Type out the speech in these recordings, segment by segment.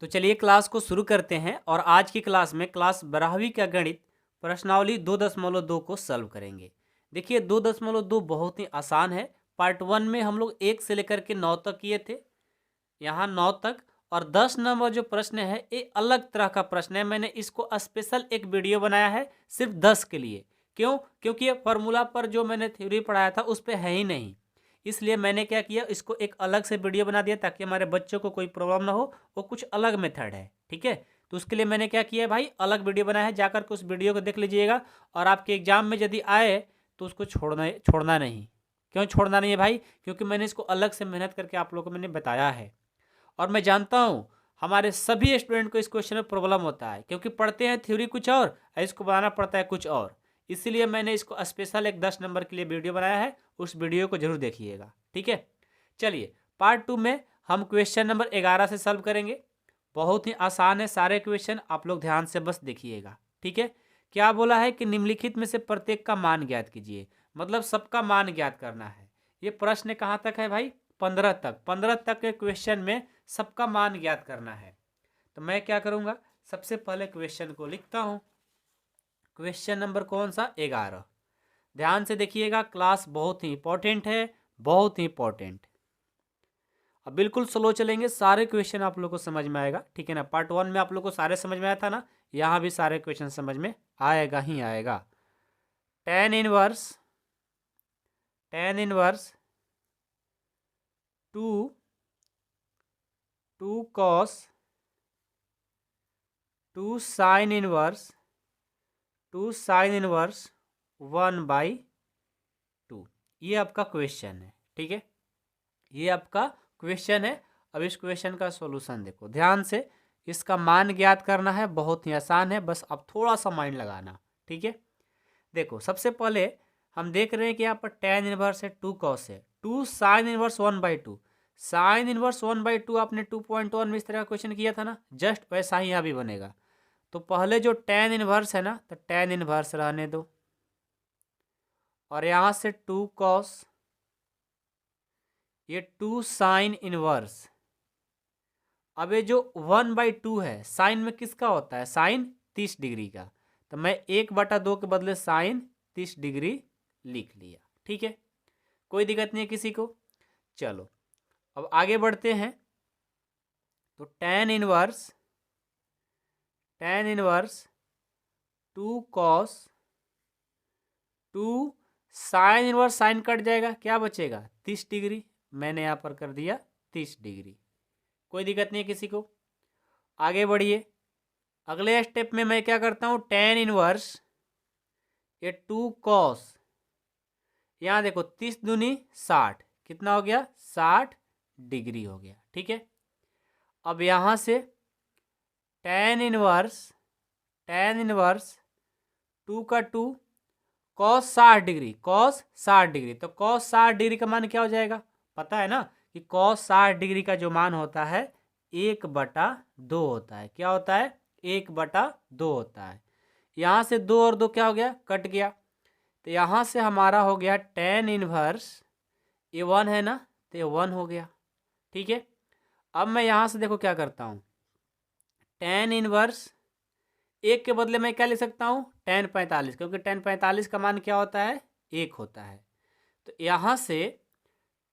तो चलिए क्लास को शुरू करते हैं और आज की क्लास में क्लास 12वीं का गणित प्रश्नावली 2.2 को सॉल्व करेंगे। देखिए 2.2 बहुत ही आसान है। पार्ट 1 में हम लोग 1 से लेकर के 9 तक किए थे, यहाँ 9 तक। और 10 नंबर जो प्रश्न है ये अलग तरह का प्रश्न है। मैंने इसको स्पेशल एक वीडियो बनाया है सिर्फ 10 के लिए। क्यों? क्योंकि ये फार्मूला पर जो मैंने थ्योरी पढ़ाया था उस पर है ही नहीं, इसलिए मैंने क्या किया, इसको एक अलग से वीडियो बना दिया ताकि हमारे बच्चों को कोई प्रॉब्लम ना हो। वो कुछ अलग मेथड है, ठीक है। तो उसके लिए मैंने क्या किया भाई, अलग वीडियो बनाया है, जाकर के उस वीडियो को देख लीजिएगा। और आपके एग्जाम में यदि आए तो उसको छोड़ना नहीं। क्यों छोड़ना नहीं है भाई? क्योंकि मैंने इसको अलग से मेहनत करके आप लोगों को मैंने बताया है। और मैं जानता हूँ हमारे सभी स्टूडेंट को इस क्वेश्चन में प्रॉब्लम होता है, क्योंकि पढ़ते हैं थ्योरी कुछ और इसको बनाना पड़ता है कुछ और। इसीलिए मैंने इसको स्पेशल एक 10 नंबर के लिए वीडियो बनाया है, उस वीडियो को जरूर देखिएगा, ठीक है। चलिए पार्ट 2 में हम क्वेश्चन नंबर 11 से सॉल्व करेंगे। बहुत ही आसान है सारे क्वेश्चन, आप लोग ध्यान से बस देखिएगा, ठीक है। क्या बोला है कि निम्नलिखित में से प्रत्येक का मान ज्ञात कीजिए, मतलब सबका मान ज्ञात करना है। ये प्रश्न कहाँ तक है भाई? 15 तक। 15 तक के क्वेश्चन में सबका मान ज्ञात करना है। तो मैं क्या करूँगा, सबसे पहले क्वेश्चन को लिखता हूँ। क्वेश्चन नंबर कौन सा? 11। ध्यान से देखिएगा, क्लास बहुत ही इंपॉर्टेंट है, बहुत ही इंपॉर्टेंट। अब बिल्कुल स्लो चलेंगे, सारे क्वेश्चन आप लोग को समझ में आएगा, ठीक है ना। पार्ट 1 में आप लोग को सारे समझ में आया था ना, यहाँ भी सारे क्वेश्चन समझ में आएगा ही आएगा। tan inverse 2 cos 2 sin inverse 1/2, ये आपका क्वेश्चन है, ठीक है। ये आपका क्वेश्चन है। अब इस क्वेश्चन का सॉल्यूशन देखो ध्यान से। इसका मान ज्ञात करना है, बहुत ही आसान है, बस अब थोड़ा सा माइंड लगाना, ठीक है। देखो सबसे पहले हम देख रहे हैं कि यहाँ पर tan इनवर्स है, 2 cos है, 2 sin इनवर्स 1/2। साइन इनवर्स 1/2 आपने 2.1 में इस तरह का क्वेश्चन किया था ना, जस्ट वैसा ही यहाँ भी बनेगा। तो पहले जो tan इनवर्स है ना, तो tan इनवर्स रहने दो, और यहाँ से 2 cos, ये 2 साइन इनवर्स। अब ये जो 1/2 है, साइन में किसका होता है? साइन 30 डिग्री का। तो मैं 1/2 के बदले साइन 30 डिग्री लिख लिया, ठीक है। कोई दिक्कत नहीं है किसी को। चलो अब आगे बढ़ते हैं। तो tan inverse 2 cos 2 sine inverse, sine cut जाएगा, क्या बचेगा? 30 डिग्री। मैंने यहाँ पर कर दिया 30 डिग्री। कोई दिक्कत नहीं है किसी को। आगे बढ़िए, अगले स्टेप में मैं क्या करता हूँ, tan इनवर्स ये 2 cos, यहाँ देखो 30 दूनी 60, कितना हो गया? 60 डिग्री हो गया, ठीक है। अब यहाँ से tan इनवर्स 2 का 2 cos 60 डिग्री, तो cos 60 डिग्री का मान क्या हो जाएगा? पता है ना कि cos 60 डिग्री का जो मान होता है 1/2 होता है। क्या होता है? 1/2 होता है। यहाँ से 2 और 2 क्या हो गया? कट गया। तो यहाँ से हमारा हो गया tan इनवर्स, ये 1 है ना, तो ये 1 हो गया, ठीक है। अब मैं यहाँ से देखो क्या करता हूँ, tan इनवर्स 1 के बदले मैं क्या लिख सकता हूँ? tan 45, क्योंकि tan 45 का मान क्या होता है? 1 होता है। तो यहाँ से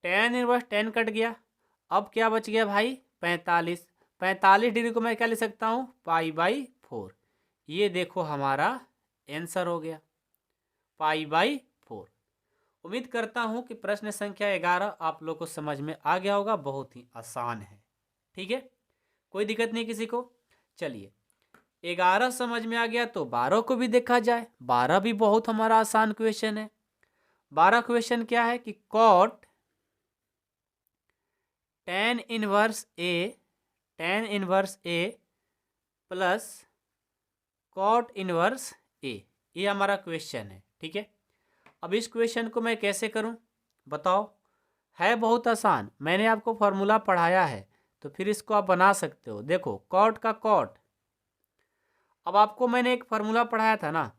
tan इनवर्स 10 कट गया, अब क्या बच गया भाई? 45। 45 डिग्री को मैं क्या लिख सकता हूँ? π/4। ये देखो हमारा आंसर हो गया, π/4। उम्मीद करता हूँ कि प्रश्न संख्या 11 आप लोग को समझ में आ गया होगा, बहुत ही आसान है, ठीक है। कोई दिक्कत नहीं किसी को। चलिए 11 समझ में आ गया तो 12 को भी देखा जाए। 12 भी बहुत हमारा आसान क्वेश्चन है। 12 क्वेश्चन क्या है कि cot tan inverse A plus cot inverse A, ये हमारा क्वेश्चन है, ठीक है। अब इस क्वेश्चन को मैं कैसे करूं बताओ? है बहुत आसान, मैंने आपको फॉर्मूला पढ़ाया है, तो फिर इसको आप बना सकते हो। देखो cot का cot, अब आपको मैंने एक फार्मूला पढ़ाया था ना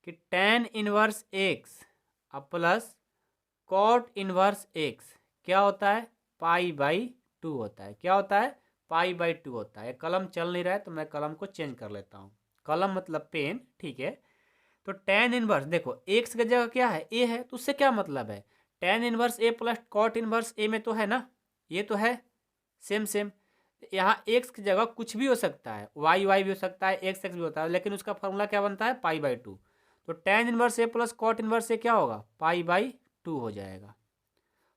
कि tan इनवर्स x अब प्लस cot इनवर्स x क्या होता है? π/2 होता है। क्या होता है? पाई बाई 2 होता है। कलम चल नहीं रहा है तो मैं कलम को चेंज कर लेता हूँ। कलम मतलब पेन, ठीक है। तो tan इनवर्स देखो एक्स की जगह क्या है, ए है, तो उससे क्या मतलब है, tan inverse a plus cot inverse ए में तो है ना, ये तो है सेम सेम। यहाँ एक्स की जगह कुछ भी हो सकता है, वाई वाई भी हो सकता है, एक्स एक्स भी होता है, लेकिन उसका फॉर्मूला क्या बनता है, पाई बाई 2। तो tan inverse a plus cot inverse ए क्या होगा, पाई बाई 2 हो जाएगा।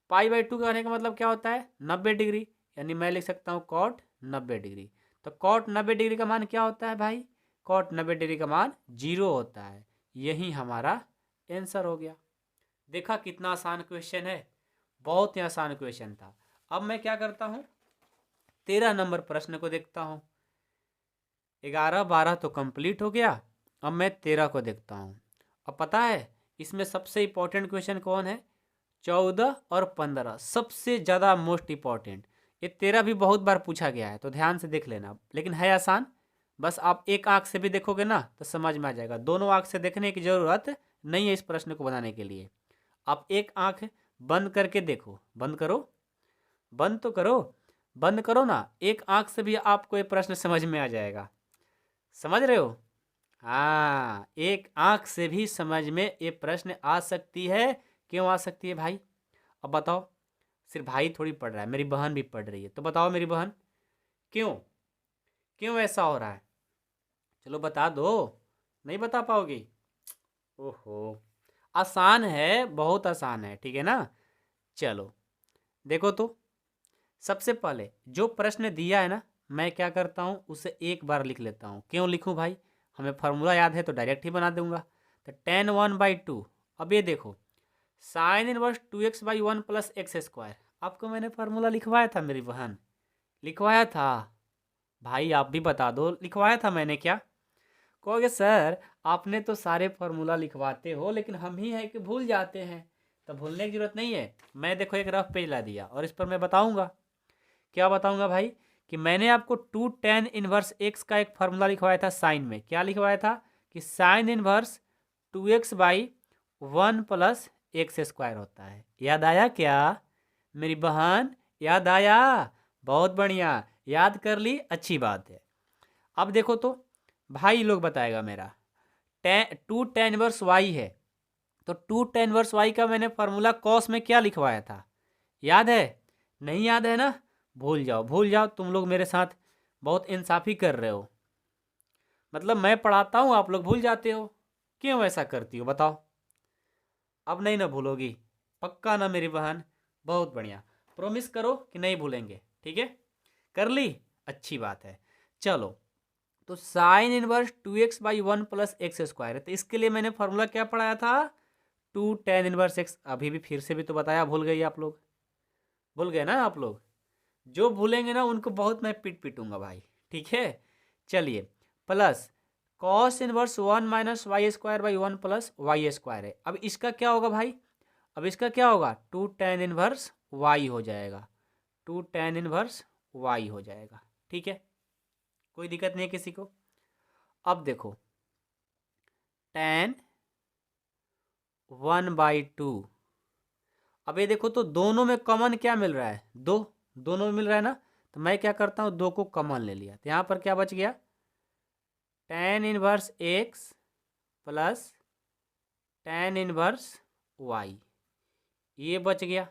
पाई बाई 2 कहने का मतलब क्या होता है, 90 डिग्री, यानी मैं लिख सकता हूँ कॉट 90 डिग्री। तो कॉट 90 डिग्री का मान क्या होता है भाई, कॉट 90 डिग्री का मान 0 होता है। यही हमारा आंसर हो गया। देखा कितना आसान क्वेश्चन है, बहुत ही आसान क्वेश्चन था। अब मैं क्या करता हूँ, 13 नंबर प्रश्न को देखता हूँ। 11 12 तो कंप्लीट हो गया, अब मैं 13 को देखता हूँ। अब पता है इसमें सबसे इंपॉर्टेंट क्वेश्चन कौन है, 14 और 15 सबसे ज़्यादा मोस्ट इंपॉर्टेंट। ये 13 भी बहुत बार पूछा गया है तो ध्यान से देख लेना, लेकिन है आसान। बस आप एक आंख से भी देखोगे ना तो समझ में आ जाएगा, दोनों आंख से देखने की ज़रूरत नहीं है इस प्रश्न को बनाने के लिए। आप एक आंख बंद करके देखो, बंद करो, बंद तो करो, बंद करो ना, एक आंख से भी आपको ये प्रश्न समझ में आ जाएगा। समझ रहे हो, हाँ, एक आंख से भी समझ में ये प्रश्न आ सकती है। क्यों आ सकती है भाई, अब बताओ। सिर्फ भाई थोड़ी पढ़ रहा है, मेरी बहन भी पढ़ रही है, तो बताओ मेरी बहन क्यों, क्यों ऐसा हो रहा है, चलो बता दो। नहीं बता पाओगी, ओहो, आसान है, बहुत आसान है, ठीक है ना। चलो देखो तो, सबसे पहले जो प्रश्न दिया है ना, मैं क्या करता हूँ उसे एक बार लिख लेता हूँ। क्यों लिखूँ भाई, हमें फार्मूला याद है तो डायरेक्ट ही बना दूंगा। तो tan 1/2, अब ये देखो sine inverse 2x by 1 plus x square, आपको मैंने फार्मूला लिखवाया था मेरी बहन, लिखवाया था भाई, आप भी बता दो लिखवाया था मैंने क्या। कहोगे सर आपने तो सारे फार्मूला लिखवाते हो, लेकिन हम ही हैं कि भूल जाते हैं। तो भूलने की जरूरत नहीं है, मैं देखो एक रफ पेज ला दिया और इस पर मैं बताऊंगा। क्या बताऊंगा भाई, कि मैंने आपको 2 tan इनवर्स एक्स का एक फार्मूला लिखवाया था साइन में, क्या लिखवाया था कि sine inverse 2x by 1 plus x square होता है। याद आया क्या मेरी बहन, याद आया, बहुत बढ़िया, याद कर ली, अच्छी बात है। अब देखो तो भाई लोग बताएगा मेरा 2 tan इनवर्स वाई है, तो 2 tan इनवर्स वाई का मैंने फार्मूला कॉस में क्या लिखवाया था, याद है, नहीं याद है ना, भूल जाओ भूल जाओ, तुम लोग मेरे साथ बहुत इंसाफी कर रहे हो, मतलब मैं पढ़ाता हूँ आप लोग भूल जाते हो, क्यों ऐसा करती हो बताओ। अब नहीं ना भूलोगी, पक्का ना मेरी बहन, बहुत बढ़िया, प्रॉमिस करो कि नहीं भूलेंगे, ठीक है, कर ली, अच्छी बात है। चलो तो sine inverse 2x by 1 plus x square है, तो इसके लिए मैंने फार्मूला क्या पढ़ाया था, 2 tan इनवर्स एक्स। अभी भी फिर से भी तो बताया, भूल गई आप लोग, भूल गए ना आप लोग, जो भूलेंगे ना उनको बहुत मैं पीट पीटूंगा भाई, ठीक है। चलिए plus cos inverse 1 minus y square by 1 plus y square है। अब इसका क्या होगा भाई, अब इसका क्या होगा, 2 tan इनवर्स वाई हो जाएगा, 2 tan इनवर्स वाई हो जाएगा, ठीक है, कोई दिक्कत नहीं है किसी को। अब देखो tan 1/2, अब ये देखो तो दोनों में कॉमन क्या मिल रहा है, दो, दोनों में मिल रहा है ना, तो मैं क्या करता हूँ दो को कॉमन ले लिया, तो यहाँ पर क्या बच गया, tan inverse x plus tan inverse y, ये बच गया,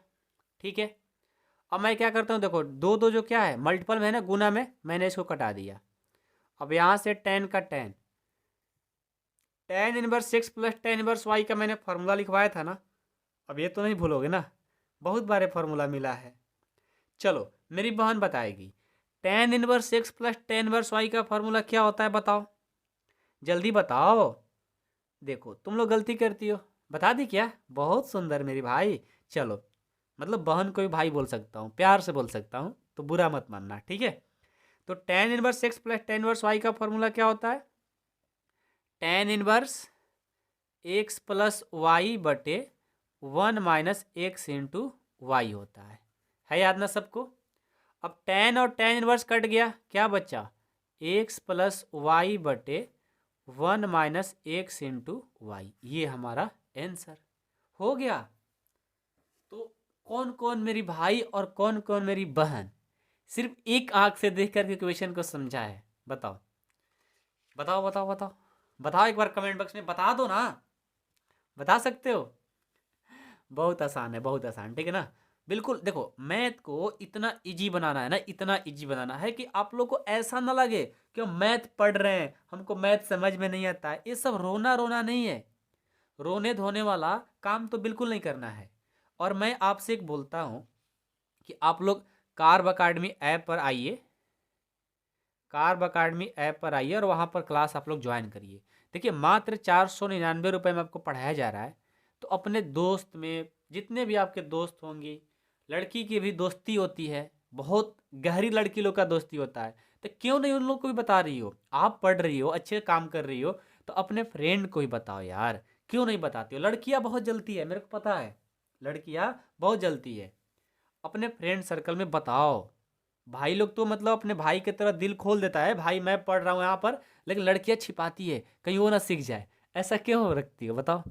ठीक है। अब मैं क्या करता हूँ, देखो दो दो जो क्या है मल्टीपल में है ना, गुना में, मैंने इसको कटा दिया। अब यहाँ से tan का tan inverse x plus tan inverse y का मैंने फार्मूला लिखवाया था ना, अब ये तो नहीं भूलोगे ना, बहुत बारे फार्मूला मिला है। चलो मेरी बहन बताएगी tan inverse x plus tan inverse y का फार्मूला क्या होता है, बताओ जल्दी बताओ। देखो तुम लोग गलती करती हो, बता दी क्या, बहुत सुंदर मेरी भाई। चलो मतलब बहन को भी भाई बोल सकता हूँ, प्यार से बोल सकता हूँ, तो बुरा मत मानना, ठीक है। तो tan inverse x plus tan inverse y का फॉर्मूला क्या होता है, tan inverse x plus y बटे 1 माइनस एक्स इंटू वाई होता है याद ना सबको। अब tan और tan इनवर्स कट गया, क्या बचा, एक्स प्लस वाई बटे 1 माइनस एक्स इंटू वाई, ये हमारा आंसर हो गया। तो कौन कौन मेरी भाई और कौन कौन मेरी बहन सिर्फ एक आंख से देख करके क्वेश्चन को समझा है? बताओ बताओ बताओ बताओ बताओ, एक बार कमेंट बॉक्स में बता दो ना। बता सकते हो? बहुत आसान है, बहुत आसान, ठीक है ना। बिल्कुल देखो, मैथ को इतना इजी बनाना है ना, इतना इजी बनाना है कि आप लोग को ऐसा ना लगे कि हम मैथ पढ़ रहे हैं, हमको मैथ समझ में नहीं आता है। ये सब रोना रोना नहीं है, रोने धोने वाला काम तो बिल्कुल नहीं करना है। और मैं आपसे एक बोलता हूँ कि आप लोग कार्ब अकाडमी ऐप पर आइए, कार्ब अकाडमी ऐप पर आइए और वहाँ पर क्लास आप लोग ज्वाइन करिए। देखिए मात्र 499 रुपये में आपको पढ़ाया जा रहा है। तो अपने दोस्त में जितने भी आपके दोस्त होंगे, लड़की की भी दोस्ती होती है, बहुत गहरी लड़की लोग का दोस्ती होता है, तो क्यों नहीं उन लोग को भी बता रही हो? आप पढ़ रही हो, अच्छे काम कर रही हो, तो अपने फ्रेंड को ही बताओ यार। क्यों नहीं बताती हो? लड़कियां बहुत जलती है, मेरे को पता है, लड़कियां बहुत जलती है। अपने फ्रेंड सर्कल में बताओ। भाई लोग तो मतलब अपने भाई की तरह दिल खोल देता है, भाई मैं पढ़ रहा हूँ यहाँ पर, लेकिन लड़कियाँ छिपाती है कहीं वो ना सीख जाए। ऐसा क्यों रखती हो बताओ?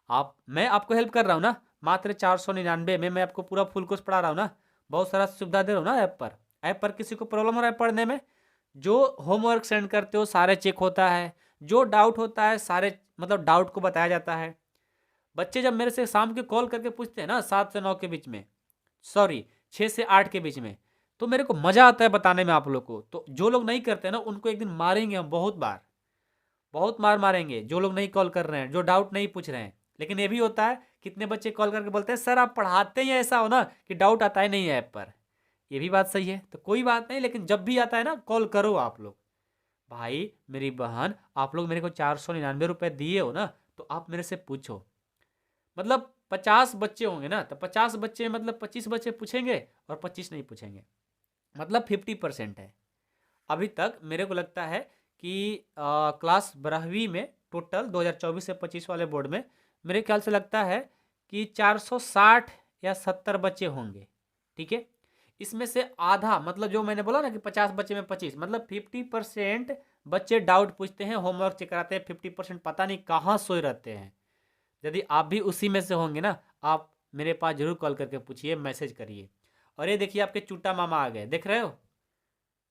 आप, मैं आपको हेल्प कर रहा हूँ ना, मात्र 499 में मैं आपको पूरा फुल कोर्स पढ़ा रहा हूँ ना, बहुत सारा सुविधा दे रहा हूँ ना ऐप पर। ऐप पर किसी को प्रॉब्लम हो रहा है पढ़ने में, जो होमवर्क सेंड करते हो सारे चेक होता है, जो डाउट होता है सारे मतलब डाउट को बताया जाता है। बच्चे जब मेरे से शाम के कॉल करके पूछते हैं ना, 7 से 9 के बीच में, सॉरी 6 से 8 के बीच में, तो मेरे को मज़ा आता है बताने में आप लोग को। तो जो लोग नहीं करते ना उनको एक दिन मारेंगे हम, बहुत बार, बहुत मार मारेंगे, जो लोग नहीं कॉल कर रहे हैं, जो डाउट नहीं पूछ रहे हैं। लेकिन ये भी होता है, कितने बच्चे कॉल करके बोलते हैं सर आप पढ़ाते ही ऐसा हो ना कि डाउट आता ही नहीं है ऐप पर। ये भी बात सही है, तो कोई बात नहीं, लेकिन जब भी आता है ना कॉल करो आप लोग। भाई मेरी बहन, आप लोग मेरे को 499 रुपये दिए हो ना, तो आप मेरे से पूछो। मतलब 50 बच्चे होंगे ना, तो 50 बच्चे मतलब 25 बच्चे पूछेंगे और 25 नहीं पूछेंगे, मतलब 50% है। अभी तक मेरे को लगता है कि क्लास 12वीं में टोटल 2024 से 25 वाले बोर्ड में मेरे ख्याल से लगता है कि 460 या 70 बच्चे होंगे, ठीक है। इसमें से आधा, मतलब जो मैंने बोला ना कि 50 बच्चे में 25, मतलब 50% बच्चे डाउट पूछते हैं, होमवर्क चेक कराते हैं, 50% पता नहीं कहाँ सोए रहते हैं। यदि आप भी उसी में से होंगे ना, आप मेरे पास जरूर कॉल करके पूछिए, मैसेज करिए। और ये देखिए आपके चुट्टा मामा आ गए, देख रहे हो?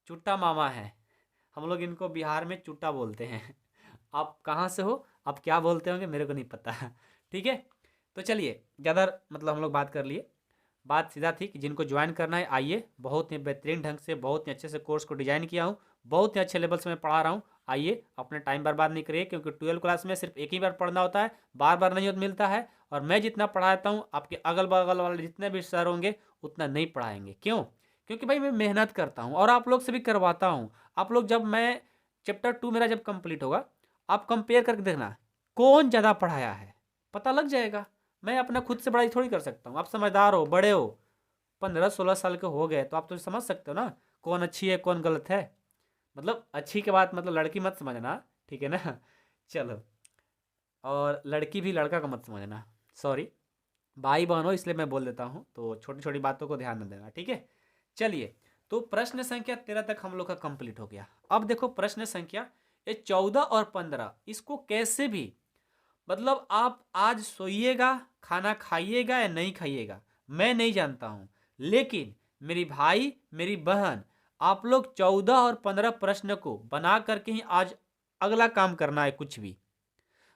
चुट्टा मामा है, हम लोग इनको बिहार में चुट्टा बोलते हैं। आप कहाँ से हो, आप क्या बोलते होंगे मेरे को नहीं पता। ठीक है, तो चलिए ज़्यादा मतलब हम लोग बात कर लिए। बात सीधा थी कि जिनको ज्वाइन करना है आइए, बहुत ही बेहतरीन ढंग से, बहुत ही अच्छे से कोर्स को डिजाइन किया हूँ, बहुत ही अच्छे लेवल से मैं पढ़ा रहा हूँ। आइए, अपने टाइम बर्बाद नहीं करिए, क्योंकि 12 क्लास में सिर्फ एक ही बार पढ़ना होता है, बार बार नहीं मिलता है। और मैं जितना पढ़ाता हूँ, आपके अगल बगल वाले जितने भी सर होंगे उतना नहीं पढ़ाएंगे। क्यों? क्योंकि भाई मैं मेहनत करता हूँ और आप लोग से भी करवाता हूँ। आप लोग जब मैं चैप्टर 2 मेरा जब कंप्लीट होगा, आप कंपेयर करके देखना कौन ज़्यादा पढ़ाया है, पता लग जाएगा। मैं अपना खुद से पढ़ाई थोड़ी कर सकता हूँ, आप समझदार हो, बड़े हो, 15-16 साल के हो गए, तो आप तो समझ सकते हो ना कौन अच्छी है कौन गलत है। मतलब अच्छी के बात मतलब लड़की मत समझना, ठीक है ना। चलो, और लड़की भी लड़का का मत समझना, सॉरी, भाई बहन हो इसलिए मैं बोल देता हूँ, तो छोटी छोटी बातों को ध्यान न देना, ठीक है। चलिए, तो प्रश्न संख्या 13 तक हम लोग का कंप्लीट हो गया। अब देखो प्रश्न संख्या ये 14 और 15, इसको कैसे भी मतलब आप आज सोइएगा, खाना खाइएगा या नहीं खाइएगा मैं नहीं जानता हूँ, लेकिन मेरी भाई मेरी बहन, आप लोग 14 और 15 प्रश्न को बना करके ही आज अगला काम करना है कुछ भी।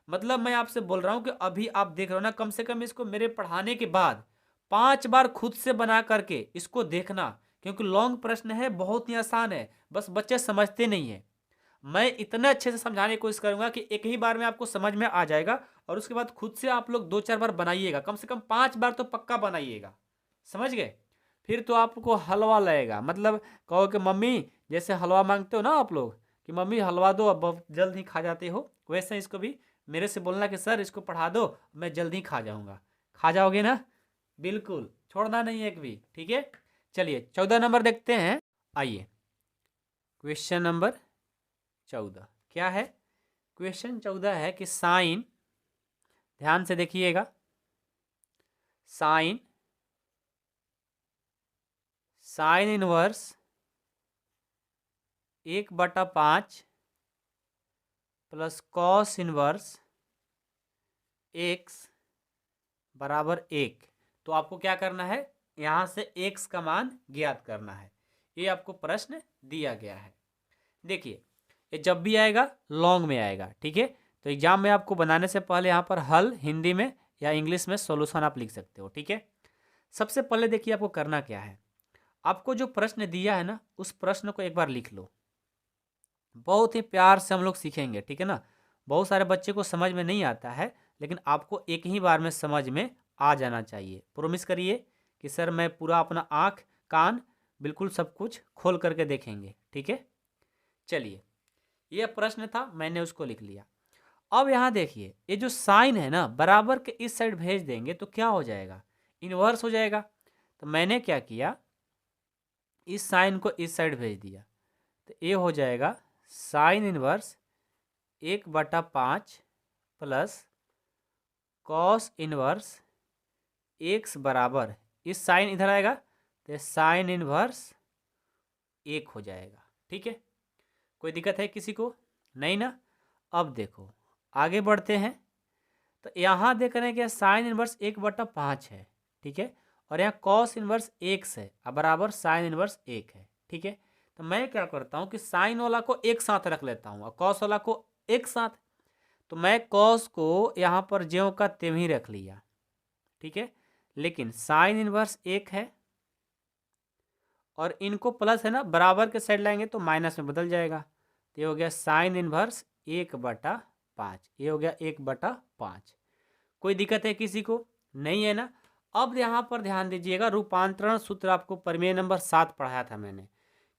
मतलब मैं आपसे बोल रहा हूँ कि अभी आप देख रहे हो ना, कम से कम इसको मेरे पढ़ाने के बाद 5 बार खुद से बना करके इसको देखना, क्योंकि लॉन्ग प्रश्न है, बहुत ही आसान है, बस बच्चे समझते नहीं है। मैं इतना अच्छे से समझाने की कोशिश करूंगा कि एक ही बार में आपको समझ में आ जाएगा, और उसके बाद खुद से आप लोग 2-4 बार बनाइएगा, कम से कम 5 बार तो पक्का बनाइएगा, समझ गए? फिर तो आपको हलवा लगेगा, मतलब कहो कि मम्मी, जैसे हलवा मांगते हो ना आप लोग कि मम्मी हलवा दो, अब बहुत जल्द ही खा जाते हो, वैसे इसको भी मेरे से बोलना कि सर इसको पढ़ा दो, मैं जल्द ही खा जाऊंगा। खा जाओगे ना? बिल्कुल, छोड़ना नहीं एक भी, ठीक है। चलिए 14 नंबर देखते हैं, आइए। क्वेश्चन नंबर 14 क्या है? क्वेश्चन 14 है कि साइन, ध्यान से देखिएगा, sine, sine inverse 1/5 plus cos inverse x बराबर 1। तो आपको क्या करना है, यहाँ से x का मान ज्ञात करना है। ये आपको प्रश्न दिया गया है। देखिए ये जब भी आएगा लॉन्ग में आएगा, ठीक है। तो एग्जाम में आपको बनाने से पहले यहाँ पर हल हिंदी में या इंग्लिश में सॉल्यूशन आप लिख सकते हो, ठीक है। सबसे पहले देखिए आपको करना क्या है, आपको जो प्रश्न दिया है ना उस प्रश्न को एक बार लिख लो। बहुत ही प्यार से हम लोग सीखेंगे, ठीक है ना। बहुत सारे बच्चे को समझ में नहीं आता है, लेकिन आपको एक ही बार में समझ में आ जाना चाहिए। प्रॉमिस करिए कि सर मैं पूरा अपना आँख कान बिल्कुल सब कुछ खोल करके देखेंगे, ठीक है। चलिए ये प्रश्न था, मैंने उसको लिख लिया। अब यहाँ देखिए ये जो साइन है ना बराबर के इस साइड भेज देंगे तो क्या हो जाएगा, इन्वर्स हो जाएगा। तो मैंने क्या किया, इस साइन को इस साइड भेज दिया, तो ये हो जाएगा sign inverse 1/5 plus cos inverse x बराबर, इस साइन इधर आएगा तो साइन इनवर्स 1 हो जाएगा, ठीक है। कोई दिक्कत है किसी को? नहीं ना। अब देखो आगे बढ़ते हैं, तो यहाँ देख रहे हैं कि साइन इनवर्स 1/5 है, ठीक है। और यहाँ कॉस इनवर्स 1 है अब बराबर साइन इनवर्स 1 है, ठीक है। तो मैं क्या करता हूँ कि साइन वाला को एक साथ रख लेता हूँ और कॉस वाला को एक साथ। तो मैं कॉस को यहाँ पर ज्यों का त्यों ही रख लिया, ठीक है। लेकिन साइन इनवर्स 1 है और इनको प्लस है ना बराबर के साइड लाएंगे तो माइनस में बदल जाएगा। तो ये हो गया साइन इनवर्स 1/5, ये हो गया 1/5। कोई दिक्कत है किसी को? नहीं है ना। अब यहाँ पर ध्यान दीजिएगा, रूपांतरण सूत्र आपको प्रमेय नंबर 7 पढ़ाया था मैंने,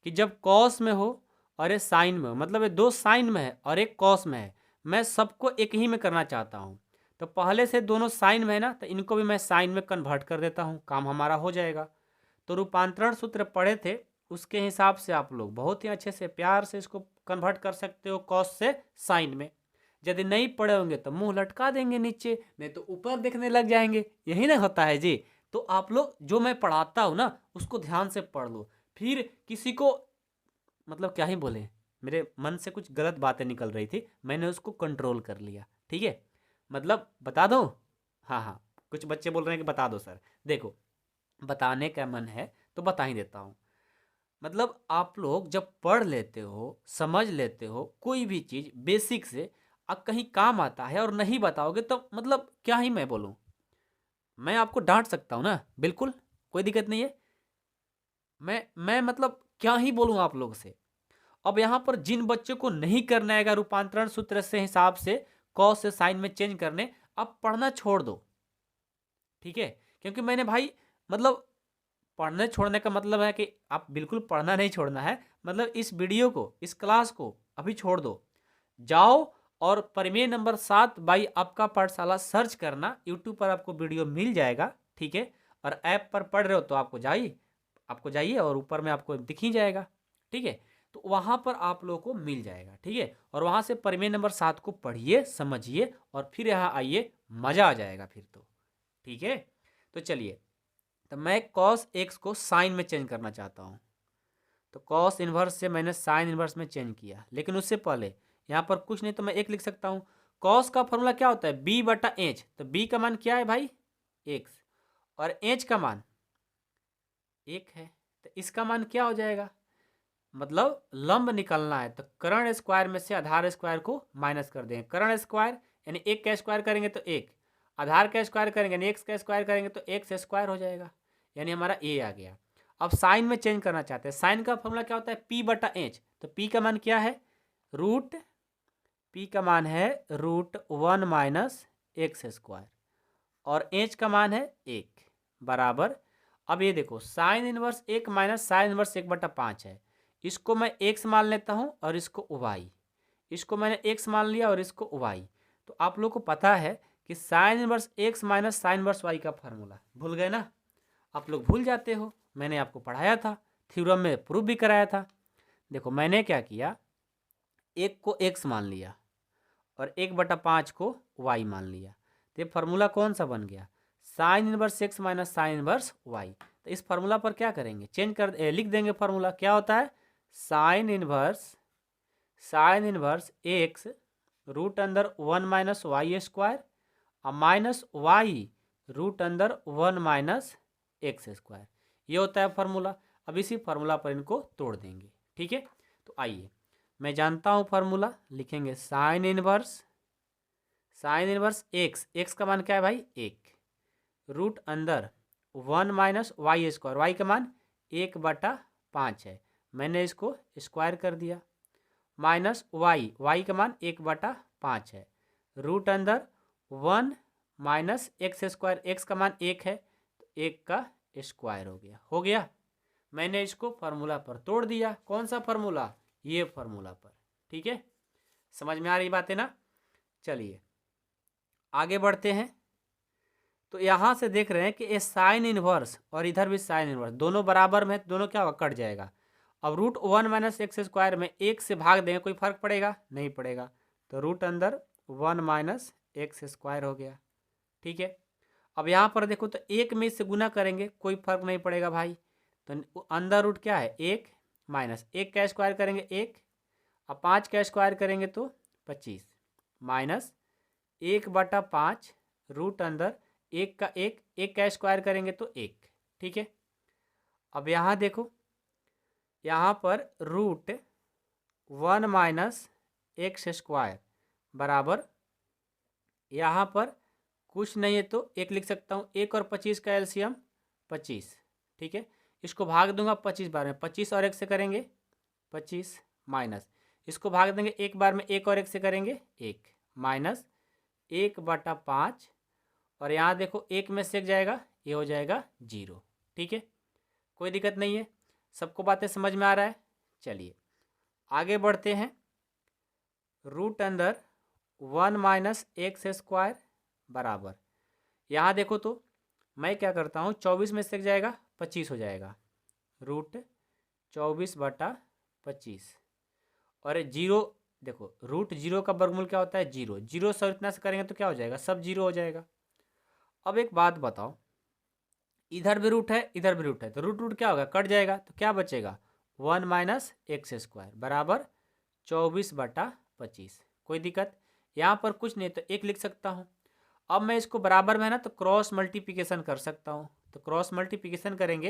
कि जब कॉस में हो और ये साइन में हो, मतलब ये दो साइन में है और एक कॉस में है, मैं सबको एक ही में करना चाहता हूँ। तो पहले से दोनों साइन में है ना, तो इनको भी मैं साइन में कन्वर्ट कर देता हूँ, काम हमारा हो जाएगा। तो रूपांतरण सूत्र पढ़े थे, उसके हिसाब से आप लोग बहुत ही अच्छे से प्यार से इसको कन्वर्ट कर सकते हो कॉस से साइन में। यदि नहीं पढ़े होंगे तो मुंह लटका देंगे नीचे, नहीं तो ऊपर देखने लग जाएंगे, यही ना होता है जी। तो आप लोग जो मैं पढ़ाता हूँ ना उसको ध्यान से पढ़ लो, फिर किसी को मतलब क्या ही बोले, मेरे मन से कुछ गलत बातें निकल रही थी, मैंने उसको कंट्रोल कर लिया, ठीक है। मतलब बता दो, हाँ हाँ, कुछ बच्चे बोल रहे हैं कि बता दो सर। देखो बताने का मन है तो बता ही देता हूँ। मतलब आप लोग जब पढ़ लेते हो, समझ लेते हो कोई भी चीज़ बेसिक से, अब कहीं काम आता है और नहीं बताओगे तो मतलब क्या ही मैं बोलूँ, मैं आपको डांट सकता हूँ ना, बिल्कुल कोई दिक्कत नहीं है। मैं मतलब क्या ही बोलूँ आप लोग से। अब यहाँ पर जिन बच्चों को नहीं करना आएगा रूपांतरण सूत्र से हिसाब से कॉस से साइन में चेंज करने, अब पढ़ना छोड़ दो, ठीक है। क्योंकि मैंने भाई मतलब पढ़ने छोड़ने का मतलब है कि आप बिल्कुल पढ़ना नहीं छोड़ना है, मतलब इस वीडियो को, इस क्लास को अभी छोड़ दो, जाओ और प्रमेय नंबर 7 बाई आपका पाठशाला सर्च करना, यूट्यूब पर आपको वीडियो मिल जाएगा, ठीक है। और ऐप पर पढ़ रहे हो तो आपको जाइए और ऊपर में आपको दिख ही जाएगा, ठीक है। तो वहाँ पर आप लोगों को मिल जाएगा, ठीक है। और वहाँ से प्रमेय नंबर 7 को पढ़िए, समझिए और फिर यहाँ आइए, मज़ा आ जाएगा फिर तो, ठीक है। तो चलिए, तो मैं कॉस एक्स को साइन में चेंज करना चाहता हूँ, तो कॉस इन्वर्स से मैंने साइन इन्वर्स में चेंज किया। लेकिन उससे पहले यहाँ पर कुछ नहीं तो मैं एक लिख सकता हूँ, कॉस का फॉर्मूला क्या होता है, b/h। तो b का मान क्या है भाई, x, और h का मान 1 है, तो इसका मान क्या हो जाएगा, मतलब लंब निकलना है तो कर्ण स्क्वायर में से आधार स्क्वायर को माइनस कर देंगे। कर्ण स्क्वायर यानी 1 का स्क्वायर करेंगे तो 1, आधार का स्क्वायर करेंगे यानी x का स्क्वायर करेंगे तो x स्क्वायर हो जाएगा, यानी हमारा a आ गया। अब साइन में चेंज करना चाहते हैं, साइन का फॉर्मूला क्या होता है, p/h। तो p का मान क्या है, p का मान है √1 - x² और h का मान है 1 बराबर। अब ये देखो sine inverse 1 minus sign inverse 1/5 है, इसको मैं x मान लेता हूँ और इसको y, इसको मैंने x मान लिया और इसको y। तो आप लोग को पता है कि sine inverse x minus sine inverse y का फार्मूला भूल गए ना, आप लोग भूल जाते हो, मैंने आपको पढ़ाया था, थ्योरम में प्रूफ भी कराया था। देखो मैंने क्या किया, 1 को x मान लिया और 1/5 को y मान लिया, तो ये फार्मूला कौन सा बन गया, sine inverse x minus sine inverse y। तो इस फार्मूला पर क्या करेंगे, चेंज कर लिख देंगे। फार्मूला क्या होता है, साइन इनवर्स x √1 - y² और माइनस y √1 - x², ये होता है फार्मूला। अब इसी फार्मूला पर इनको तोड़ देंगे। ठीक है, तो आइए मैं जानता हूँ फार्मूला, लिखेंगे साइन इनवर्स एक्स का मान क्या है भाई 1, रूट अंदर 1 माइनस वाई स्क्वायर, वाई का मान 1/5 है, मैंने इसको स्क्वायर कर दिया, माइनस वाई का मान 1/5 है, रूट अंदर 1 माइनस एक्स स्क्वायर, एक्स का मान 1 है तो 1 का स्क्वायर हो गया। मैंने इसको फार्मूला पर तोड़ दिया। कौन सा फार्मूला? ये फार्मूला पर। ठीक है, समझ में आ रही बात है ना? चलिए आगे बढ़ते हैं। तो यहाँ से देख रहे हैं कि ये साइन इनवर्स और इधर भी साइन इनवर्स दोनों बराबर में, दोनों क्या होगा, कट जाएगा। अब रूट 1 माइनस एक्स स्क्वायर में 1 से भाग देंगे, कोई फर्क पड़ेगा? नहीं पड़ेगा, तो रूट अंदर 1 माइनस एक्स स्क्वायर हो गया। ठीक है, अब यहाँ पर देखो तो 1 में इससे गुना करेंगे, कोई फर्क नहीं पड़ेगा भाई, तो अंदर रूट क्या है 1 माइनस 1 का स्क्वायर करेंगे 1, अब 5 का स्क्वायर करेंगे तो 25, माइनस 1/5 रूट अंदर 1 का 1 का स्क्वायर करेंगे तो 1। ठीक है, अब यहाँ देखो, यहाँ पर रूट 1 माइनस एक्स स्क्वायर बराबर, यहाँ पर कुछ नहीं है तो 1 लिख सकता हूँ, 1 और 25 का एलसीएम 25। ठीक है, इसको भाग दूंगा 25 बार में, 25 और 1 से करेंगे 25, माइनस इसको भाग देंगे 1 बार में, 1 और 1 से करेंगे 1, माइनस 1/5, और यहाँ देखो 1 में से 1 जाएगा, ये हो जाएगा 0। ठीक है, कोई दिक्कत नहीं है, सबको बातें समझ में आ रहा है। चलिए आगे बढ़ते हैं। रूट अंदर 1 माइनस एक्स स्क्वायर बराबर, यहाँ देखो तो मैं क्या करता हूँ, 24 में से 1 जाएगा 25 हो जाएगा, रूट 24/25, और 0 देखो, रूट 0 का वर्गमूल क्या होता है 0, 0 सब इतना से करेंगे तो क्या हो जाएगा, सब 0 हो जाएगा। अब एक बात बताओ, इधर भी रूट है इधर भी रूट है, तो रूट रूट क्या होगा, कट जाएगा, तो क्या बचेगा 1 माइनस एक्स स्क्वायर बराबर 24/25। कोई दिक्कत? यहाँ पर कुछ नहीं तो 1 लिख सकता हूँ। अब मैं इसको बराबर में है ना, तो क्रॉस मल्टीप्लिकेशन कर सकता हूँ, तो क्रॉस मल्टीप्लिकेशन करेंगे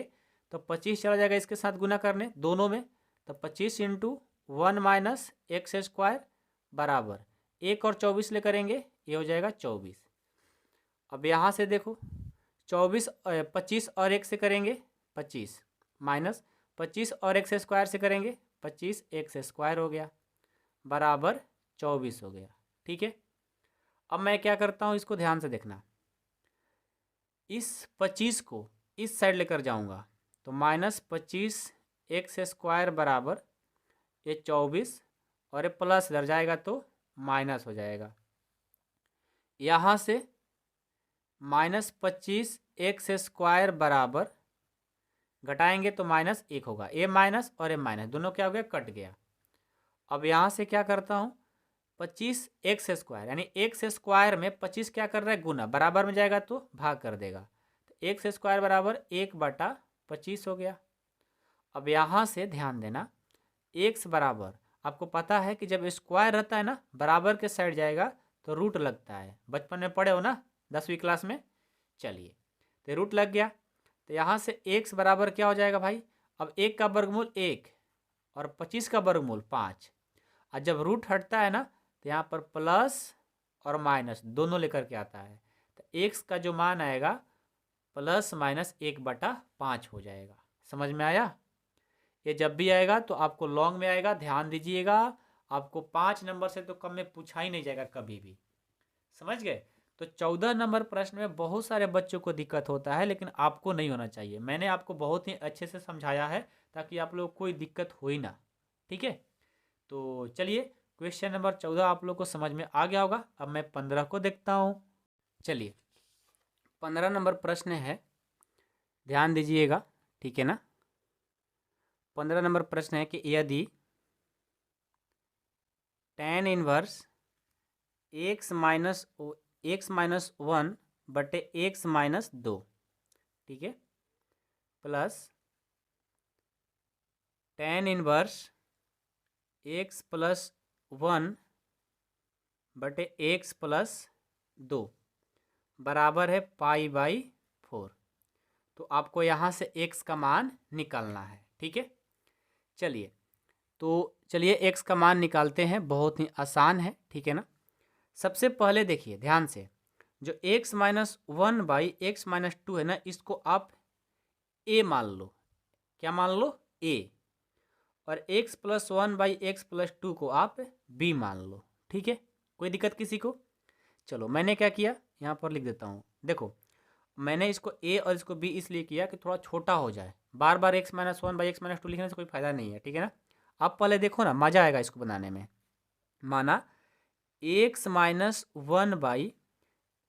तो 25 चला जाएगा इसके साथ गुना करने दोनों में, तो 25 इंटू 1 माइनस एक्स स्क्वायर बराबर 1 और 24 ले करेंगे, ये हो जाएगा 24। अब यहाँ से देखो 25 और 1 से करेंगे 25, माइनस 25 और एक्स स्क्वायर से करेंगे 25 एक्स स्क्वायर हो गया, बराबर 24 हो गया। ठीक है, अब मैं क्या करता हूँ, इसको ध्यान से देखना, इस 25 को इस साइड लेकर जाऊँगा तो माइनस 25 एक्स स्क्वायर बराबर ये 24, और ये प्लस इधर जाएगा तो माइनस हो जाएगा, यहाँ से माइनस 25 एक्स स्क्वायर बराबर घटाएंगे तो माइनस 1 होगा, ए माइनस और ए माइनस दोनों क्या हो गया, कट गया। अब यहाँ से क्या करता हूँ, 25 एक्स स्क्वायर यानी एक्स स्क्वायर में 25 क्या कर रहा है, गुना, बराबर में जाएगा तो भाग कर देगा, तो एक्स स्क्वायर बराबर 1/25 हो गया। अब यहाँ से ध्यान देना, एक्स बराबर, आपको पता है कि जब स्क्वायर रहता है ना, बराबर के साइड जाएगा तो रूट लगता है, बचपन में पढ़े हो ना 10वीं क्लास में। चलिए, तो रूट लग गया, तो यहाँ से एक्स बराबर क्या हो जाएगा भाई, अब 1 का वर्गमूल 1 और 25 का वर्गमूल 5, और जब रूट हटता है ना तो यहाँ पर प्लस और माइनस दोनों लेकर के आता है, तो एक्स का जो मान आएगा प्लस माइनस 1/5 हो जाएगा। समझ में आया? ये जब भी आएगा तो आपको लॉन्ग में आएगा, ध्यान दीजिएगा, आपको 5 नंबर से तो कम में पूछा ही नहीं जाएगा कभी भी। समझ गए? तो 14 नंबर प्रश्न में बहुत सारे बच्चों को दिक्कत होता है, लेकिन आपको नहीं होना चाहिए। मैंने आपको बहुत ही अच्छे से समझाया है ताकि आप लोग को कोई दिक्कत हो ही ना। ठीक है, तो चलिए क्वेश्चन नंबर 14 आप लोग को समझ में आ गया होगा। अब मैं 15 को देखता हूँ। चलिए 15 नंबर प्रश्न है, ध्यान दीजिएगा, ठीक है ना। 15 नंबर प्रश्न है कि यदि tan इनवर्स x माइनस 1 बटे x माइनस 2, ठीक है, plus tan inverse x plus 1 बटे x प्लस 2 बराबर है पाई/4, तो आपको यहाँ से x का मान निकालना है। ठीक है। चलिए चलिए एक्स का मान निकालते हैं, बहुत ही आसान है, ठीक है ना। सबसे पहले देखिए ध्यान से, जो x minus one by x minus to है ना, इसको आप a मान लो। क्या मान लो? a। और x plus one by x plus to को आप b मान लो, ठीक है। कोई दिक्कत किसी को? चलो मैंने क्या किया, यहाँ पर लिख देता हूँ। देखो मैंने इसको a और इसको b इसलिए किया कि थोड़ा छोटा हो जाए, बार बार x minus one by x minus to लिखने से कोई फायदा नहीं है, ठीक है ना। अब पहले देखो ना, मज़ा आएगा इसको बनाने में। माना x minus one by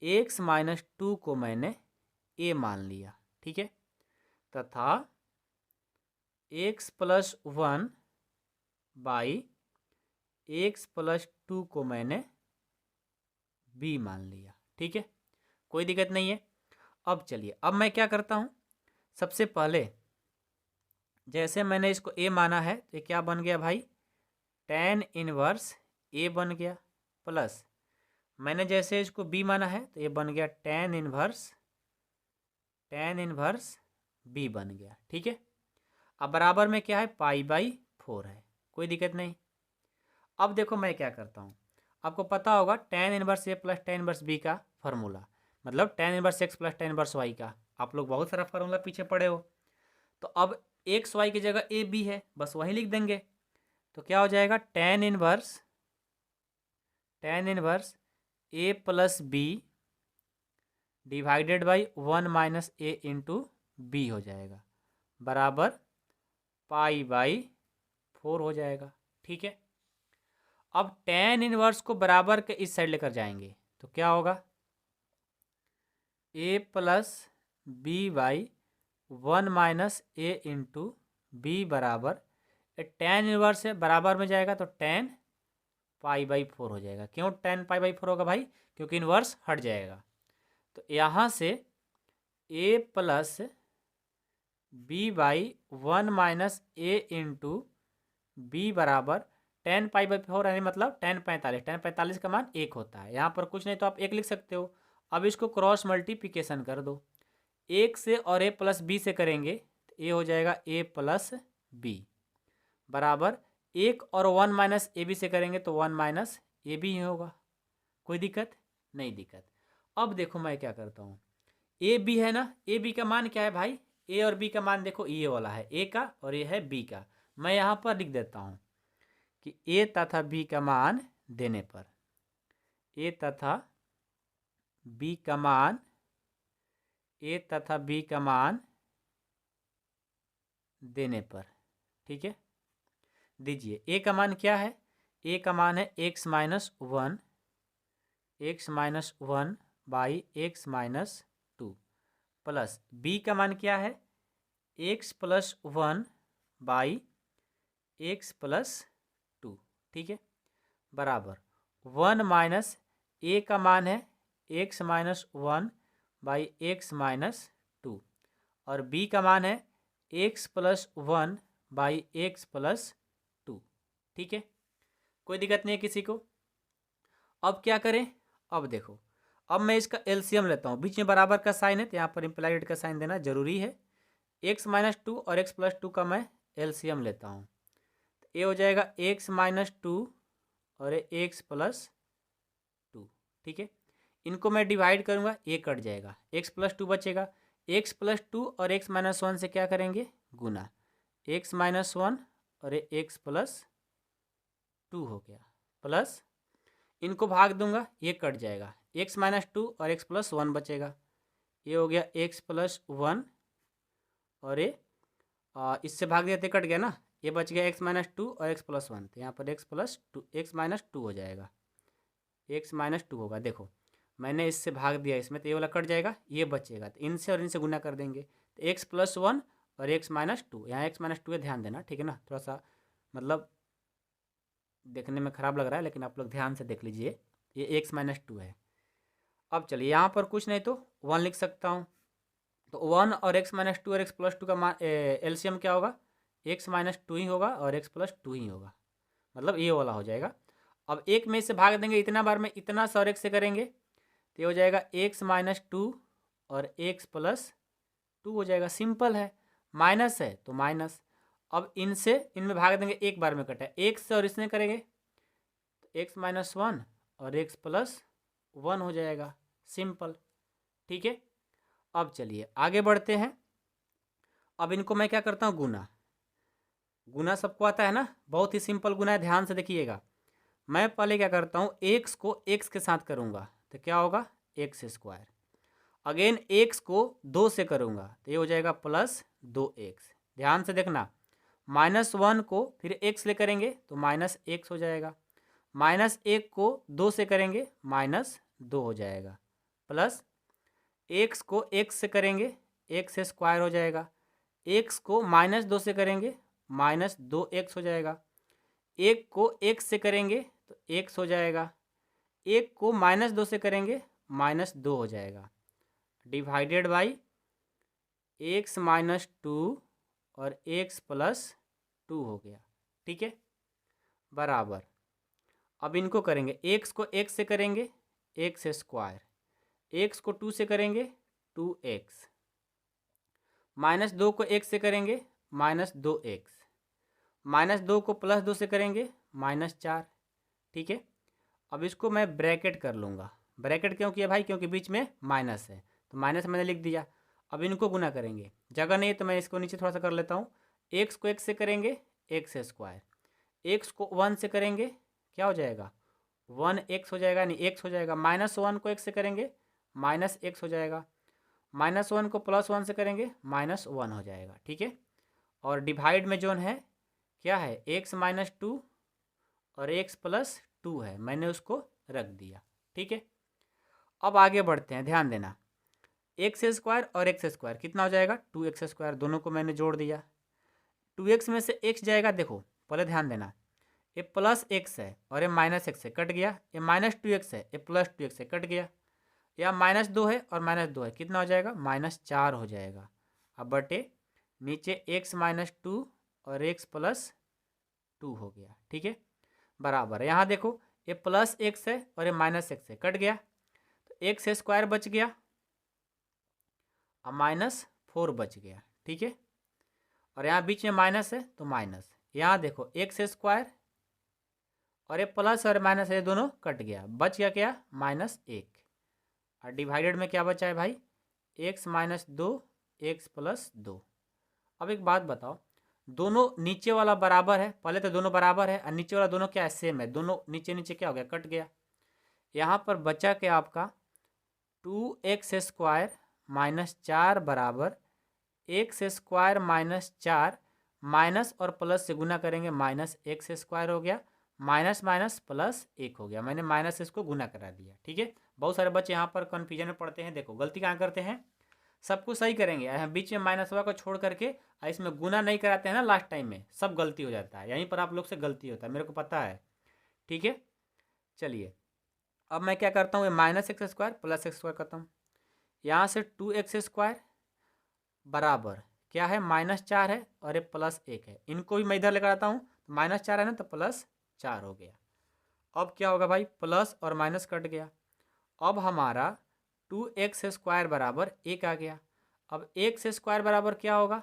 x minus to को मैंने a मान लिया, ठीक है, तथा x plus one by x plus to को मैंने b मान लिया, ठीक है, कोई दिक्कत नहीं है। अब चलिए, अब मैं क्या करता हूँ, सबसे पहले जैसे मैंने इसको a माना है तो ये क्या बन गया भाई, tan इनवर्स a बन गया, प्लस मैंने जैसे इसको b माना है तो ये बन गया tan इनवर्स b बन गया, ठीक है। अब बराबर में क्या है, पाई बाई 4 है, कोई दिक्कत नहीं। अब देखो मैं क्या करता हूँ, आपको पता होगा tan inverse a plus tan inverse b का फार्मूला, मतलब tan inverse x plus tan inverse y का। आप लोग बहुत सारा फार्मूला पीछे पड़े हो। तो अब एक्स वाई की जगह ए बी है, बस वही लिख देंगे। तो क्या हो जाएगा, tan inverse a plus b divided by one minus A into b हो जाएगा, बराबर पाई बाई 4 हो जाएगा, ठीक है। अब tan इनवर्स को बराबर के इस साइड लेकर जाएंगे तो क्या होगा, A plus B by one minus A into B बराबर tan इनवर्स है, बराबर में जाएगा तो tan पाई बाई 4 हो जाएगा। क्यों tan पाई बाई 4 होगा भाई, क्योंकि इनवर्स हट जाएगा। तो यहाँ से a plus B by one minus A into B बराबर tan पाई बाई 4 यानी मतलब tan 45 का मान 1 होता है। यहाँ पर कुछ नहीं तो आप 1 लिख सकते हो। अब इसको क्रॉस मल्टीप्लिकेशन कर दो, 1 से और a प्लस बी से करेंगे तो a हो जाएगा a प्लस बी बराबर 1 और 1 माइनस ए बी से करेंगे तो 1 माइनस ए बी ही होगा। कोई दिक्कत नहीं? दिक्कत। अब देखो मैं क्या करता हूँ, ए बी है ना, ए बी का मान क्या है भाई, ए और बी का मान देखो ये वाला है ए का और ये है बी का। मैं यहाँ पर लिख देता हूँ कि ए तथा बी का मान देने पर, ए तथा बी का मान, ए तथा बी का मान देने पर, ठीक है, दीजिए। ए का मान क्या है, ए का मान है x minus one by x minus two, plus b का मान क्या है, x plus one by x plus two, ठीक है, बराबर वन माइनस ए का मान है x minus one by x minus two और बी का मान है x plus one by x plus two, ठीक है, कोई दिक्कत नहीं है किसी को। अब क्या करें, अब देखो, अब मैं इसका एलसीएम लेता हूँ, बीच में बराबर का साइन है तो यहाँ पर इम्प्लाइड का साइन देना जरूरी है। एक्स माइनस टू और एक्स प्लस टू का मैं एलसीएम लेता हूँ, तो ये हो जाएगा एक्स माइनस टू और एक्स प्लस टू, ठीक है। इनको मैं डिवाइड करूँगा, ये कट जाएगा, एक्स प्लस टू बचेगा। एक्स प्लस टू और एक्स माइनस वन से क्या करेंगे, गुना, एक्स माइनस वन और एक्स प्लस टू हो गया, प्लस इनको भाग दूंगा, ये कट जाएगा, एक्स माइनस टू और एक्स प्लस वन बचेगा, ये हो गया एक्स प्लस वन और ये इससे भाग दिया तो कट गया ना, ये बच गया एक्स माइनस टू और एक्स प्लस वन, तो यहाँ पर x plus to x minus to हो जाएगा, एक्स माइनस टू होगा। देखो मैंने इससे भाग दिया इसमें तो ये वाला कट जाएगा, ये बचेगा, तो इनसे और इनसे गुना कर देंगे तो एक्स प्लस वन और एक्स माइनस टू, यहाँ एक्स माइनस टू है, ध्यान देना, ठीक है ना। थोड़ा सा मतलब देखने में ख़राब लग रहा है लेकिन आप लोग ध्यान से देख लीजिए, ये एक्स माइनस टू है। अब चलिए यहाँ पर कुछ नहीं तो वन लिख सकता हूँ, तो वन और एक्स माइनस टू और एक्स प्लस टू का मान एलसीएम क्या होगा, एक्स माइनस टू ही होगा और एक्स प्लस टू ही होगा, मतलब ये वाला हो जाएगा। अब एक में से भाग देंगे, इतना बार में इतना से और एक से करेंगे तो ये हो जाएगा एक्स माइनस टू और एक्स प्लस टू हो जाएगा, सिंपल है, माइनस है तो माइनस। अब इनमें भाग देंगे, एक बार में कटा है, एक से और इसने करेंगे तो एक्स माइनस वन और एक्स प्लस वन हो जाएगा, सिंपल। ठीक है, अब चलिए आगे बढ़ते हैं। अब इनको मैं क्या करता हूँ, गुना सबको आता है ना, बहुत ही सिंपल गुना है, ध्यान से देखिएगा। मैं पहले क्या करता हूँ, एक्स को एक्स के साथ करूँगा तो क्या होगा, एक्स स्क्वायर। अगेन एक्स को 2 से करूँगा तो ये हो जाएगा प्लस 2x। ध्यान से देखना, माइनस वन को फिर एक्स ले करेंगे तो माइनस एक्स हो जाएगा, माइनस एक को 2 से करेंगे माइनस 2 हो जाएगा, प्लस एक्स को एक्स से करेंगे एक्स स्क्वायर हो जाएगा, एक्स को माइनस 2 से करेंगे माइनस 2x हो जाएगा, एक को एक्स से करेंगे तो एक्स हो जाएगा, एक को माइनस 2 से करेंगे माइनस 2 हो जाएगा, डिवाइडेड बाई एक्स माइनस 2 और एक्स प्लस 2 हो गया। ठीक है, बराबर। अब इनको करेंगे, एक्स को एक्स से करेंगे एक्स स्क्वायर, एक्स को 2 से करेंगे 2x, माइनस 2 को एक्स से करेंगे माइनस 2x, माइनस 2 को प्लस 2 से करेंगे माइनस 4। ठीक है, अब इसको मैं ब्रैकेट कर लूँगा। ब्रैकेट क्यों किया भाई, क्योंकि बीच में माइनस है तो माइनस मैंने लिख दिया। अब इनको गुना करेंगे, जगह नहीं है तो मैं इसको नीचे थोड़ा सा कर लेता हूँ। एक्स को एक्स से करेंगे एक्स स्क्वायर, एक्स को 1 से करेंगे क्या हो जाएगा, 1x हो जाएगा, नहीं एक्स हो जाएगा, माइनस 1 को एक्स से करेंगे माइनस एक्स हो जाएगा, माइनस 1 को प्लस 1 से करेंगे माइनस 1 हो जाएगा। ठीक है, और डिवाइड में जोन है क्या है, एक्स माइनस 2 और एक्स प्लस 2 है, मैंने उसको रख दिया। ठीक है, अब आगे बढ़ते हैं, ध्यान देना, एक्स स्क्वायर और एक्स स्क्वायर कितना हो जाएगा, 2x स्क्वायर, दोनों को मैंने जोड़ दिया। 2x में से x जाएगा, देखो पहले ध्यान देना, ये प्लस एक्स है और ये माइनस एक्स है, कट गया, ये माइनस 2x है, ये प्लस 2x है, कट गया, या माइनस 2 है और माइनस 2 है, कितना हो जाएगा, माइनस 4 हो जाएगा। अब बटे नीचे एक्स माइनस 2 और एक्स प्लस 2 हो गया। ठीक है, बराबर। यहाँ देखो ये प्लस एक्स है और ये माइनस एक्स है, कट गया, तो एक्स स्क्वायर बच गया और माइनस 4 बच गया। ठीक है, और यहाँ बीच में माइनस है तो माइनस, यहाँ देखो एक्स स्क्वायर और ये प्लस और माइनस ये दोनों कट गया, बच गया क्या, माइनस 1, और डिवाइडेड में क्या बचा है भाई, एक्स माइनस 2 एक्स प्लस 2। अब एक बात बताओ, दोनों नीचे वाला बराबर है, पहले तो दोनों बराबर है और नीचे वाला दोनों क्या है, सेम है, दोनों नीचे नीचे क्या हो गया, कट गया। यहाँ पर बचा क्या आपका, 2x स्क्वायर माइनस 4 बराबर एक्स स्क्वायर माइनस 4, माइनस और प्लस से गुना करेंगे माइनस एक्स स्क्वायर हो गया, माइनस माइनस प्लस 1 हो गया, मैंने माइनस से इसको गुना करा दिया। ठीक है, बहुत सारे बच्चे यहाँ पर कन्फ्यूजन में पड़ते हैं, देखो गलती कहाँ करते हैं, सब कुछ सही करेंगे, यहाँ बीच में माइनस हुआ को छोड़ करके इसमें गुना नहीं कराते हैं ना, लास्ट टाइम में सब गलती हो जाता है, यहीं पर आप लोग से गलती होता है, मेरे को पता है। ठीक है, चलिए अब मैं क्या करता हूँ, minus x square plus x square करता हूँ, यहाँ से 2x स्क्वायर बराबर क्या है, माइनस 4 है और ये प्लस 1 है, इनको भी मैं इधर लेकर आता हूँ, तो माइनस 4 है ना तो प्लस 4 हो गया। अब क्या होगा भाई, प्लस और माइनस कट गया, अब हमारा 2x स्क्वायर बराबर 1 आ गया। अब एक्स स्क्वायर बराबर क्या होगा,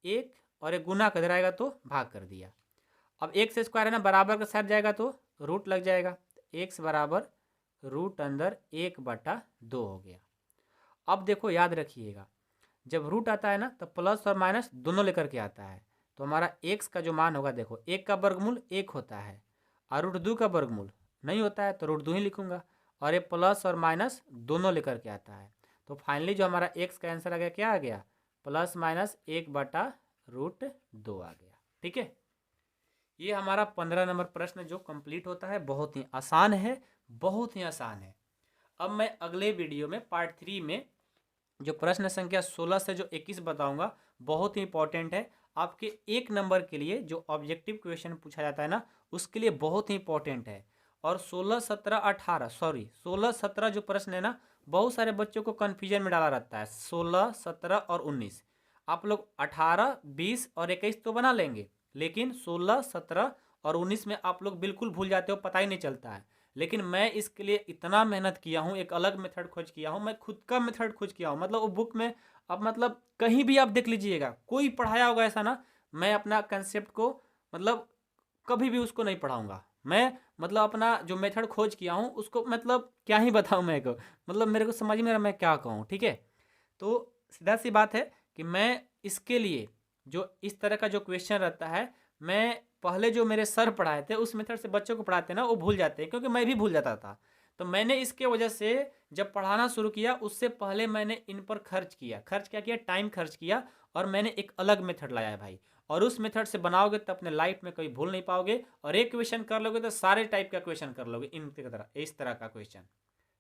1, और एक गुना कर आएगा तो भाग कर दिया। अब एक्स स्क्वायर है ना, बराबर के साथ जाएगा तो रूट लग जाएगा, एक्स बराबर रूट अंदर 1/2 हो गया। अब देखो याद रखिएगा, जब रूट आता है ना तो प्लस और माइनस दोनों लेकर के आता है, तो हमारा एक्स का जो मान होगा, देखो 1 का वर्गमूल 1 होता है और रूट 2 का वर्गमूल नहीं होता है, तो रूट 2 ही लिखूंगा, और ये प्लस और माइनस दोनों लेकर के आता है, तो फाइनली जो हमारा एक्स का आंसर आ गया, क्या आ गया, प्लस माइनस 1/√2 आ गया। ठीक है, ये हमारा 15 नंबर प्रश्न जो कंप्लीट होता है, बहुत ही आसान है, बहुत ही आसान है। अब मैं अगले वीडियो में पार्ट 3 में जो प्रश्न संख्या 16 से जो 21 बताऊंगा, बहुत ही इंपॉर्टेंट है आपके 1 नंबर के लिए, जो ऑब्जेक्टिव क्वेश्चन पूछा जाता है ना, उसके लिए बहुत ही इंपॉर्टेंट है। और 16, 17, 18 सॉरी 16, 17 जो प्रश्न है ना, बहुत सारे बच्चों को कन्फ्यूजन में डाला रहता है। 16, 17 और 19 आप लोग 18, 20 और 21 तो बना लेंगे, लेकिन 16, 17 और 19 में आप लोग बिल्कुल भूल जाते हो, पता ही नहीं चलता है। लेकिन मैं इसके लिए इतना मेहनत किया हूँ, एक अलग मेथड खोज किया हूँ, मैं खुद का मेथड खोज किया हूँ, मतलब वो बुक में, अब मतलब कहीं भी आप देख लीजिएगा, कोई पढ़ाया होगा ऐसा ना, मैं अपना कंसेप्ट को मतलब कभी भी उसको नहीं पढ़ाऊंगा। मैं मतलब अपना जो मेथड खोज किया हूँ उसको मतलब क्या ही बताऊँ मेरे को, मतलब मेरे को समझ में मैं क्या कहूँ, ठीक है। तो सीधा सी बात है कि मैं इसके लिए जो इस तरह का जो क्वेश्चन रहता है, मैं पहले जो मेरे सर पढ़ाए थे उस मेथड से बच्चों को पढ़ाते ना वो भूल जाते हैं, क्योंकि मैं भी भूल जाता था। तो मैंने इसके वजह से जब पढ़ाना शुरू किया उससे पहले मैंने इन पर खर्च क्या किया, टाइम खर्च किया, और मैंने एक अलग मेथड लाया है भाई। और उस मेथड से बनाओगे तो अपने लाइफ में कभी भूल नहीं पाओगे, और एक क्वेश्चन कर लोगे तो सारे टाइप का क्वेश्चन कर लोगे, इन तरह इस तरह का क्वेश्चन,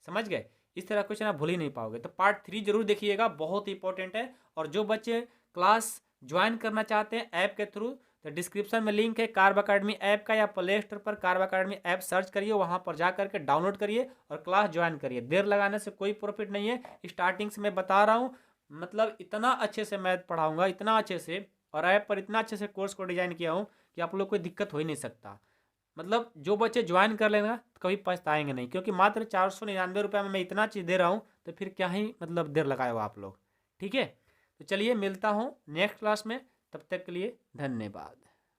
समझ गए। इस तरह क्वेश्चन आप भूल ही नहीं पाओगे। तो पार्ट 3 जरूर देखिएगा, बहुत ही इंपॉर्टेंट है। और जो बच्चे क्लास ज्वाइन करना चाहते हैं ऐप के थ्रू, तो डिस्क्रिप्शन में लिंक है कार्व अकेडमी ऐप का, या प्ले स्टोर पर कार्व अकेडमी ऐप सर्च करिए, वहाँ पर जा करके डाउनलोड करिए और क्लास ज्वाइन करिए। देर लगाने से कोई प्रॉफिट नहीं है, स्टार्टिंग से मैं बता रहा हूँ। मतलब इतना अच्छे से मैथ पढ़ाऊँगा, इतना अच्छे से, और ऐप पर इतना अच्छे से कोर्स को डिजाइन किया हूँ कि आप लोग कोई दिक्कत हो ही नहीं सकता। मतलब जो बच्चे ज्वाइन कर लेंगे ना कभी पछताएंगे नहीं, क्योंकि मात्र 499 रुपये में मैं इतना चीज़ दे रहा हूँ, तो फिर क्या ही मतलब देर लगाए हो आप लोग, ठीक है। तो चलिए मिलता हूँ नेक्स्ट क्लास में, तब तक के लिए धन्यवाद।